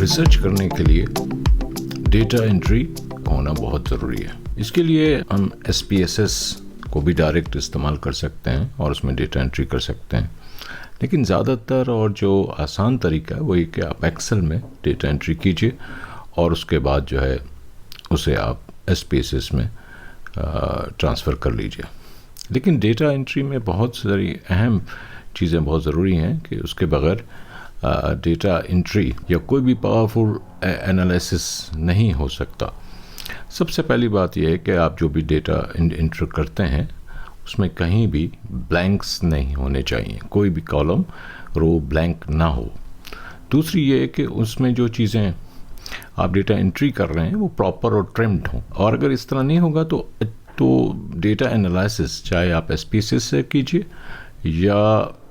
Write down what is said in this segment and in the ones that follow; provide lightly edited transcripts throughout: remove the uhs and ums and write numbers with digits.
Research करने के लिए डेटा एंट्री होना बहुत ज़रूरी है। इसके लिए हम SPSS को भी डायरेक्ट इस्तेमाल कर सकते हैं और उसमें डेटा एंट्री कर सकते हैं, लेकिन ज़्यादातर और जो आसान तरीका है वही कि आप एक्सेल में डेटा एंट्री कीजिए और उसके बाद जो है उसे आप SPSS में ट्रांसफ़र कर लीजिए। लेकिन डेटा एंट्री में बहुत सारी अहम चीज़ें बहुत ज़रूरी हैं कि उसके बगैर डेटा एंट्री या कोई भी पावरफुल एनालिसिस नहीं हो सकता। सबसे पहली बात यह है कि आप जो भी डेटा एंटर करते हैं उसमें कहीं भी ब्लैंक्स नहीं होने चाहिए, कोई भी कॉलम रो ब्लैंक ना हो। दूसरी ये है कि उसमें जो चीज़ें आप डेटा एंट्री कर रहे हैं वो प्रॉपर और ट्रिम्ड हों, और अगर इस तरह नहीं होगा तो डेटा एनालिसिस चाहे आप SPSS से कीजिए या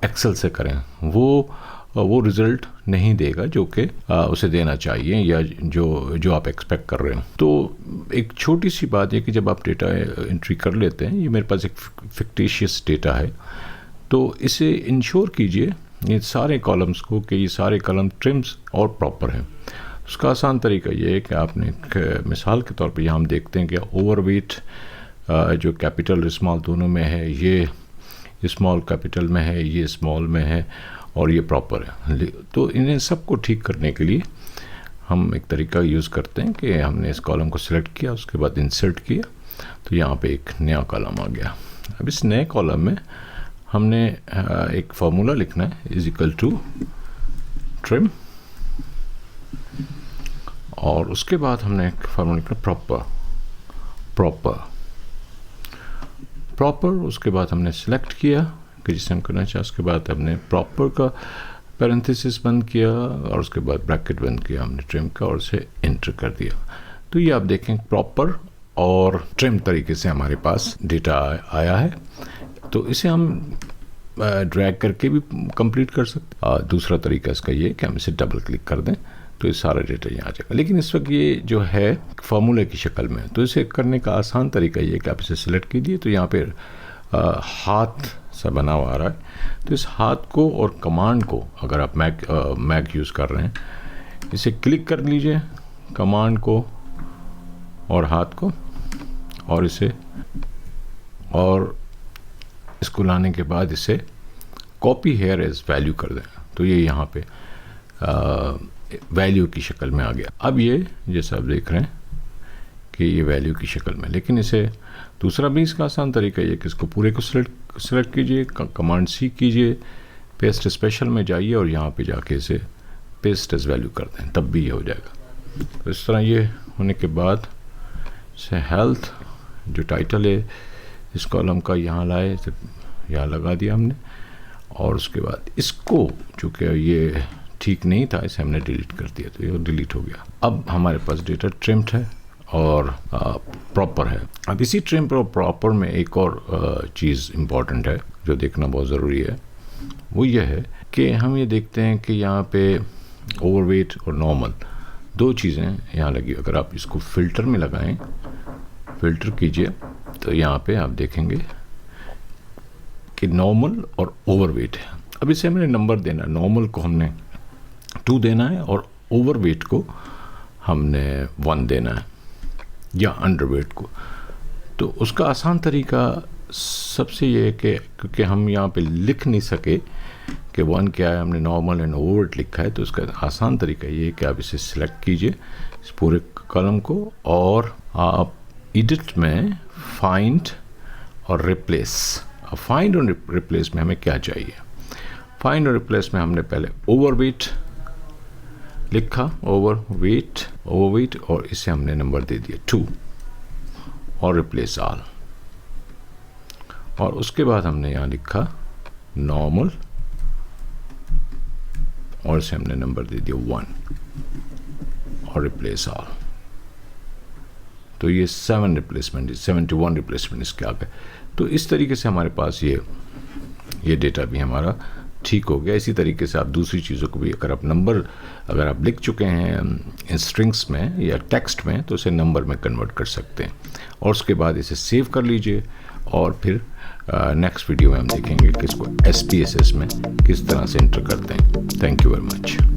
एक्सेल से करें, वो रिज़ल्ट नहीं देगा जो कि उसे देना चाहिए या जो आप एक्सपेक्ट कर रहे हो। तो एक छोटी सी बात है कि जब आप डेटा एंट्री कर लेते हैं, ये मेरे पास एक फिक्टिशियस डेटा है, तो इसे इंश्योर कीजिए ये सारे कॉलम्स को कि ये सारे कॉलम ट्रिम्स और प्रॉपर हैं। उसका आसान तरीका ये है कि आपने एक मिसाल के तौर पे यहाँ हम देखते हैं कि ओवरवेट जो कैपिटल स्मॉल दोनों में है, ये स्मॉल कैपिटल में है, ये स्मॉल में है और ये प्रॉपर है। तो इन्हें सबको ठीक करने के लिए हम एक तरीका यूज़ करते हैं कि हमने इस कॉलम को सिलेक्ट किया, उसके बाद इंसर्ट किया, तो यहाँ पे एक नया कॉलम आ गया। अब इस नए कॉलम में हमने एक फार्मूला लिखना है, इज इक्वल टू ट्रिम, और उसके बाद हमने एक फार्मूला लिखना प्रॉपर। उसके बाद हमने सिलेक्ट किया कि जिसे हम करना चाहें, उसके बाद हमने प्रॉपर का पैरेंथेसिस बंद किया और उसके बाद ब्रैकेट बंद किया हमने ट्रिम का और उसे एंटर कर दिया। तो ये आप देखें प्रॉपर और ट्रिम तरीके से हमारे पास डेटा आया है। तो इसे हम ड्रैग करके भी कंप्लीट कर सकते। दूसरा तरीका इसका ये कि हम इसे डबल क्लिक कर दें तो ये सारा डेटा यहाँ आ जाएगा। लेकिन इस वक्त ये जो है फार्मूले की शक्ल में, तो इसे करने का आसान तरीका ये कि आप इसे सिलेक्ट कीजिए, तो यहाँ पे हाथ सा बना हुआ आ रहा है, तो इस हाथ को और कमांड को, अगर आप मैक यूज़ कर रहे हैं, इसे क्लिक कर लीजिए, कमांड को और हाथ को, और इसको लाने के बाद इसे कॉपी हेयर एज वैल्यू कर दें, तो ये यहाँ पे वैल्यू की शक्ल में आ गया। अब ये जैसा आप देख रहे हैं कि ये वैल्यू की शक्ल में, लेकिन इसे दूसरा भी इसका आसान तरीका ये कि इसको पूरे को सिलेक्ट कीजिए, कमांड C कीजिए, पेस्ट स्पेशल में जाइए और यहाँ पे जाके इसे पेस्ट एज वैल्यू कर दें, तब भी ये हो जाएगा। तो इस तरह ये होने के बाद इसे हेल्थ जो टाइटल है इस कॉलम का यहाँ लाए, तो यहाँ लगा दिया हमने, और उसके बाद इसको चूँकि ये ठीक नहीं था इसे हमने डिलीट कर दिया, तो ये डिलीट हो गया। अब हमारे पास डेटा ट्रिम्ड है और प्रॉपर है। अब इसी ट्रिम और प्रॉपर में एक और चीज़ इम्पॉर्टेंट है जो देखना बहुत ज़रूरी है, वो ये है कि हम ये देखते हैं कि यहाँ पे ओवरवेट और नॉर्मल दो चीज़ें यहाँ लगी। अगर आप इसको फ़िल्टर में लगाएं, फ़िल्टर कीजिए, तो यहाँ पे आप देखेंगे कि नॉर्मल और ओवरवेट है। अब इसे हमने नंबर देना, नॉर्मल को हमने 2 देना है और ओवरवेट को हमने 1 देना है, या अंडरवेट को। तो उसका आसान तरीका सबसे ये है कि क्योंकि हम यहाँ पे लिख नहीं सके कि 1 क्या है, हमने नॉर्मल एंड ओवरवेट लिखा है, तो उसका आसान तरीका ये है कि आप इसे सिलेक्ट कीजिए इस पूरे कॉलम को, और आप एडिट में फाइंड और रिप्लेस। अब फाइंड और रिप्लेस में हमें क्या चाहिए? फाइंड और रिप्लेस में हमने पहले ओवरवेट लिखा, ओवरवेट, और इसे हमने नंबर दे दिया 2 और रिप्लेस ऑल, और उसके बाद हमने यहाँ लिखा नॉर्मल और इसे हमने नंबर दे दिया 1 और रिप्लेस ऑल। तो ये 71 रिप्लेसमेंट इसके आ गए। तो इस तरीके से हमारे पास ये डेटा भी हमारा ठीक हो गया। इसी तरीके से आप दूसरी चीज़ों को भी, अगर आप लिख चुके हैं स्ट्रिंग्स में या टेक्स्ट में, तो इसे नंबर में कन्वर्ट कर सकते हैं, और उसके बाद इसे सेव कर लीजिए और फिर नेक्स्ट वीडियो में हम देखेंगे कि इसको SPSS में किस तरह से एंटर करते हैं। Thank you very much.